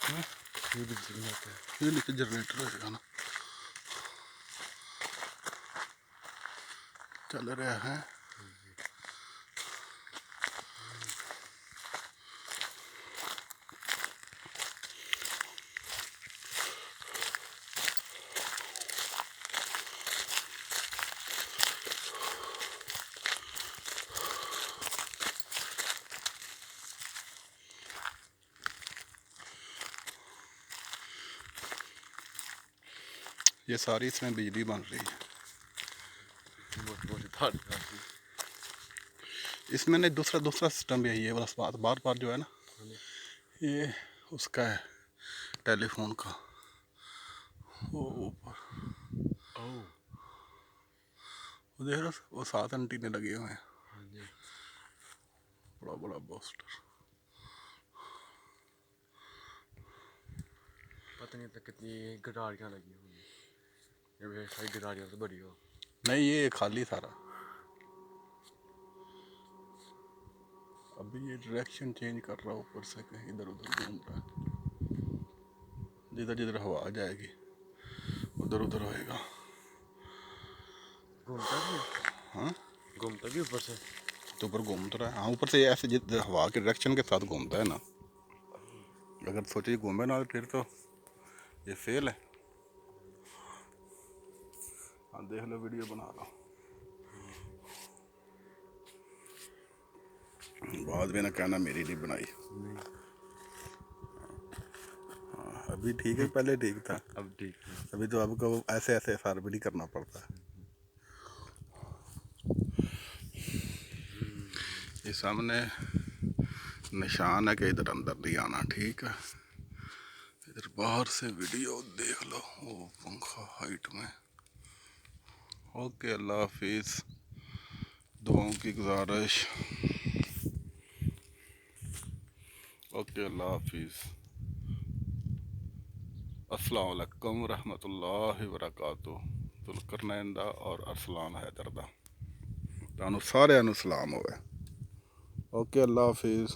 ये लिखे जनरेटर होगा ना, चल रहा है। ये सारी इसमें बिजली बन रही है। इसमें नहीं, दूसरा सिस्टम भी है ये वाला। बार बार जो है ना, ये उसका है टेलीफोन का। वो ऊपर वो देख रहा, वो 7 एंटीने लगे हुए हैं, बड़ा बड़ा बूस्टर। पता नहीं कितनी गटारियाँ लगी हुई हैं, ये सारी गटारियाँ तो बड़ी हो। नहीं, ये खाली सारा। अभी ये डायरेक्शन चेंज कर रहा है, ऊपर से कहीं इधर उधर घूम रहा है। जिधर जिधर हवा आ जाएगी उधर उधर होएगा। घूमता भी? हाँ, घूमता भी ऊपर से? तो ऊपर घूमता रहा है। हाँ, ऊपर से ऐसे जिधर हवा के डायरेक्शन के साथ घूमता है ना। अगर सोचिए घूमे ना फिर तो ये फेल है। हाँ, देख लो, वीडियो बना रहा हूँ, बाद में ना कहना मेरी नहीं बनाई। हाँ, अभी ठीक है, पहले ठीक था। अब ठीक है। अभी तो आपको ऐसे ऐसे सार भी नहीं करना पड़ता है। ये सामने निशान है कि इधर अंदर नहीं आना, ठीक है। इधर बाहर से वीडियो देख लो, वो पंखा हाइट में। ओके, अल्लाह हाफिज़, दुआओं की गुजारिश। ओके, अल्लाह हाफिज़, अस्सलाम वालेकुम रहमतुल्लाहि वबरकातुहू। जुल्करनैन दा और अरसलान हैदर दा, तुहानू सारिआं नू सलाम होवे। ओके, अल्लाह हाफिज़।